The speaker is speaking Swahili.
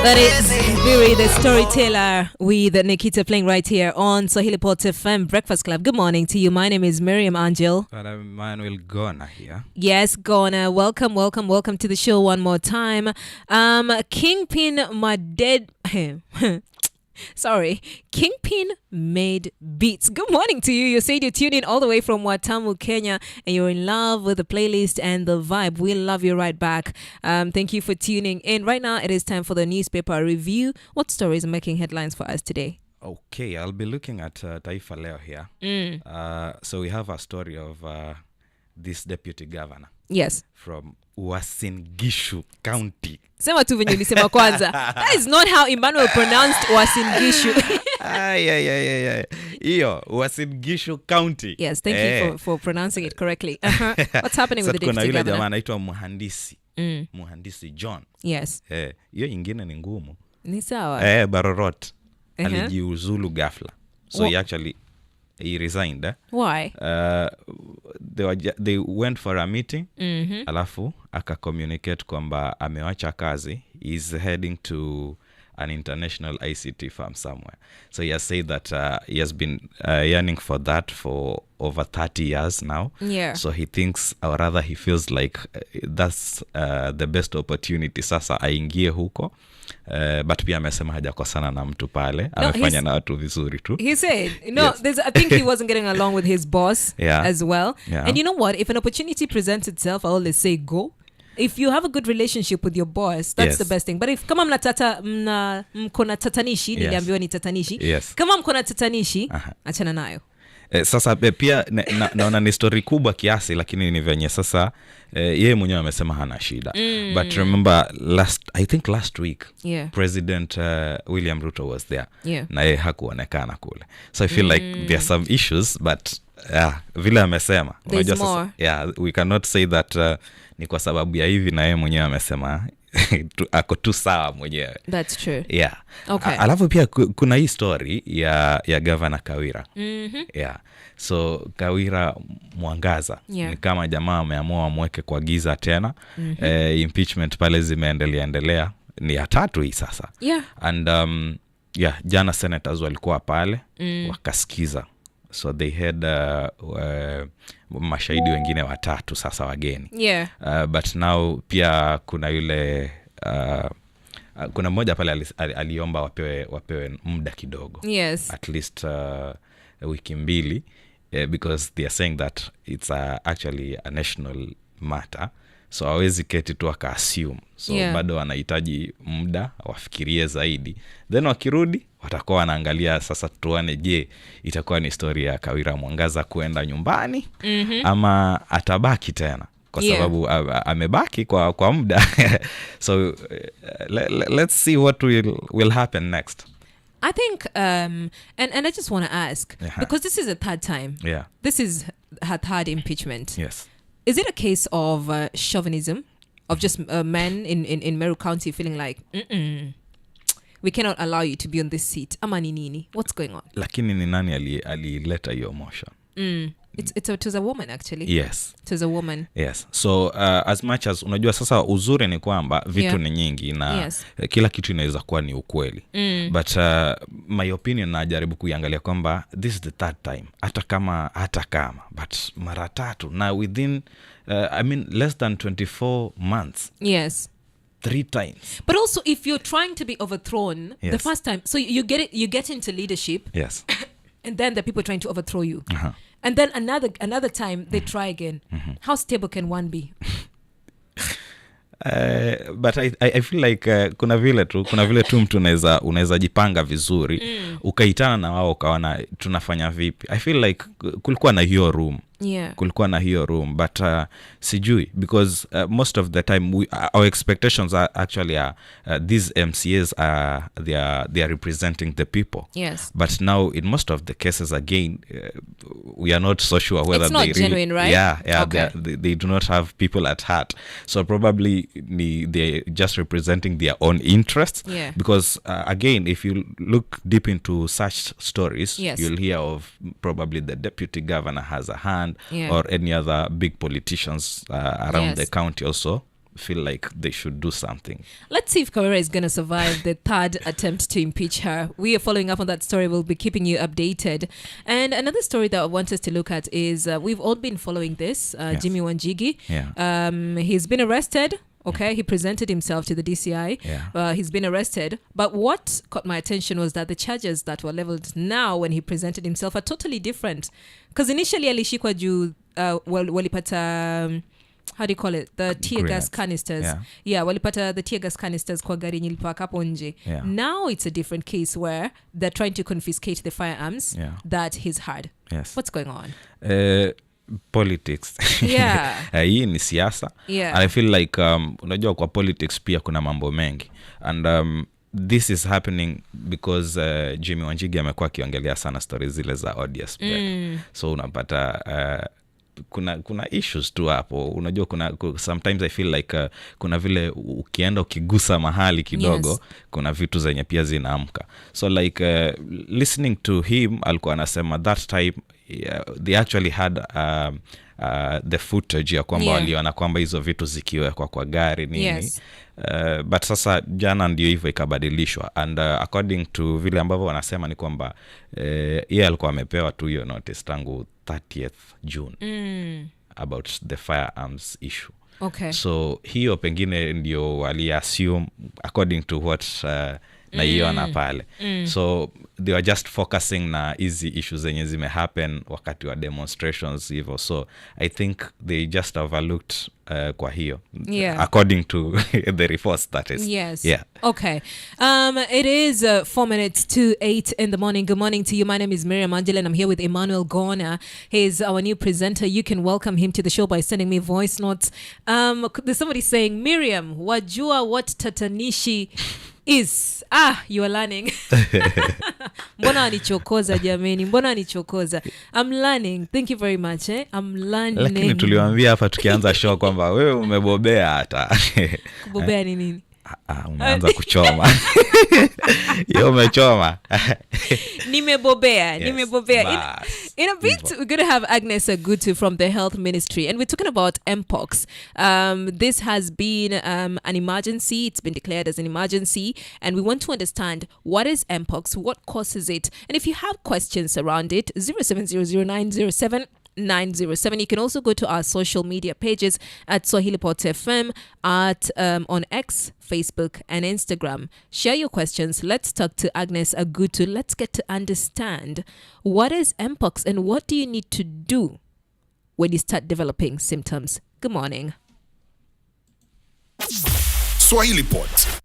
That is Viri, the storyteller, with Nikita playing right here on SwahiliPot FM Breakfast Club. Good morning to you. My name is Miriam Angel. And I'm Manuel Gona here. Yes, Gona. Welcome to the show one more time. Kingpin Maded... Sorry, Kingpin Made Beats. Good morning to you. You said you're tuning all the way from Watamu, Kenya, and you're in love with the playlist and the vibe. We love you right back. Thank you for tuning in. Right now, it is time for the newspaper review. What stories are making headlines for us today? Okay, I'll be looking at Taifa Leo here. So we have a story of this deputy governor. Yes. From Uasin Gishu County. Sema tu venye ulisema kwanza. That is not how Emmanuel pronounced Uasin Gishu. Yeah. Iyo, Uasin Gishu County. Yes, thank you for pronouncing it correctly. What's happening with the deputy governor? Kuna yule jamaa anaitwa Muhandisi John. Yes. Hiyo ingine ni ngumu. Ni sawa. Barorot. Alijiuzulu ghafla. So he resigned. Why? They went for a meeting. Alafu aka-communicate kwamba amewacha kazi. He's heading to an international ICT firm somewhere. So he has said that he has been yearning for that for over 30 years now. Yeah. So he thinks, or rather he feels like that's the best opportunity. Sasa aingie huko. But pia amesema hajakosana na mtu pale. Amefanya na watu vizuri tu. He said, yes. I think he wasn't getting along with his boss as well. Yeah. And you know what? If an opportunity presents itself, I always say go. If you have a good relationship with your boss, that's the best thing. But if kama mkona tatanishi, niliambiwa ni tatanishi. Yes. Kama mkona tatanishi, achana nayo. Sasa pia naona ni story kubwa kiasi, lakini ni venye sasa yeye mwenyewe amesema hana shida. But remember I think last week President William Ruto was there. Na yeye hakuonekana kule. So I feel like there are some issues, but vile amesema unajua sasa, we cannot say that ni kwa sababu ya hivi na yeye mwenyewe amesema ako tu sawa mwenyewe. That's true. Yeah. Okay. Alafu pia kuna hii story ya Governor Kawira. Yeah. So Kawira Mwangaza ni kama jamaa ameamua amweke kwa giza tena. Impeachment pale zimeendelea ni ya tatu hii sasa. Yeah. And jana senators walikuwa pale wakasikiza. So they had mashahidi wengine watatu sasa wageni. Yeah. But now pia kuna yule kuna mmoja pale aliomba wapewe muda kidogo. Yes. At least wiki mbili because they are saying that it's actually a national matter. So hawezi keti tu aka-assume. So bado wanahitaji muda wafikirie zaidi. Then wakirudi watakuwa wanaangalia sasa tuone je itakuwa ni story ya Kawira Mwangaza kuenda nyumbani ama atabaki tena kwa sababu amebaki kwa muda. So let's see what will happen next. I think and I just want to ask because this is the third time. Yeah. This is her third impeachment. Yes. Is it a case of chauvinism, of just men in Meru County feeling like, we cannot allow you to be on this seat? Ama ni nini? What's going on? Lakini ni nani alileta hiyo motion? It was a woman actually. Yes. It was a woman. Yes. So as much as unajua sasa uzuri ni kwamba vitu ni nyingi na kila kitu inaweza kuwa ni ukweli. But my opinion najaribu kuiangalia kwamba this is the third time. Hata kama but mara tatu na within less than 24 months. Yes. 3 times. But also if you're trying to be overthrown the first time, so you get into leadership. Yes. And then the people trying to overthrow you. And then another time they try again. How stable can one be? But I feel like kuna vile tu mtu unaweza jipanga vizuri ukaitana na wao ukaona tunafanya vipi. I feel like kulikuwa na hiyo room. Kulikuwa na hiyo room but sijui because most of the time our expectations are actually these MCAs they are representing the people. Yes. But now in most of the cases again we are not so sure whether it's not they genuine, really, right? Okay. They do not have people at heart. So probably they're just representing their own interests. Because again, if you look deep into such stories, you'll hear of probably the deputy governor has a hand or any other big politicians around the county also feel like they should do something. Let's see if Kawera is going to survive the third attempt to impeach her. We are following up on that story. We'll be keeping you updated. And another story that I want us to look at is we've all been following this. Yes. Jimmy Wanjigi. Yeah. He's been arrested. Okay, he presented himself to the DCI. Yeah. He's been arrested. But what caught my attention was that the charges that were leveled now when he presented himself are totally different. Because initially alishikwa juu walipata how do you call it, the tear gas canisters. Yeah, walipata the tear gas canisters kwa gari nilipaka hapo nje. Now it's a different case where they're trying to confiscate the firearms that he's had. Yes. What's going on? Politics. Hii ni siasa. And I feel like unajua kwa politics pia kuna mambo mengi. And this is happening because Jimmy Wanjigi amekuwa akiongelea sana stories zile za odious. So unapata kuna issues tu hapo. Unajua sometimes I feel like kuna vile ukienda ukigusa mahali kidogo, kuna vitu zenye pia zinaamka. So like listening to him, alikuwa anasema that time they actually had the footage ya kwamba waliona kwamba hizo vitu zikiwekwa kwa gari nini. But sasa jana ndio hivyo ikabadilishwa, and according to vile ambavyo wanasema ni kwamba yeye alikuwa amepewa tu hiyo notice tangu 30th June about the firearms issue. Okay. So hiyo pengine ndio wali assume according to what naiona pale. So they were just focusing na easy issues zenye zime happen wakati wa demonstrations hivyo. So I think they just overlooked kwa hiyo. According to the reports, that is. Yes. Yeah. Okay. It is 4 minutes to 8 in the morning. Good morning to you. My name is Miriam Angela and I'm here with Emmanuel Gona. He's our new presenter. You can welcome him to the show by sending me voice notes. There's somebody saying, Miriam, wajua what tatanishi is. You are learning. Mbona anichokoza jameni, mbona anichokoza. I'm learning. Thank you very much. I'm learning. Lakini tuliwaambia hapa tukianza show kwamba wewe umebobea hata. Kubobea ni nini? Umeanza kuchoma. Yo umechoma. Nimebobea. In a bit, we're going to have Agnes Agutu from the Health Ministry, and we're talking about Mpox. This has been an emergency. It's been declared as an emergency, and we want to understand what is Mpox, what causes it, and if you have questions around it, 0700907907. You can also go to our social media pages at SwahiliPot FM, at on X, Facebook, and Instagram. Share your questions. Let's talk to Agnes Agutu. Let's get to understand what is Mpox and what do you need to do when you start developing symptoms. Good morning. SwahiliPot.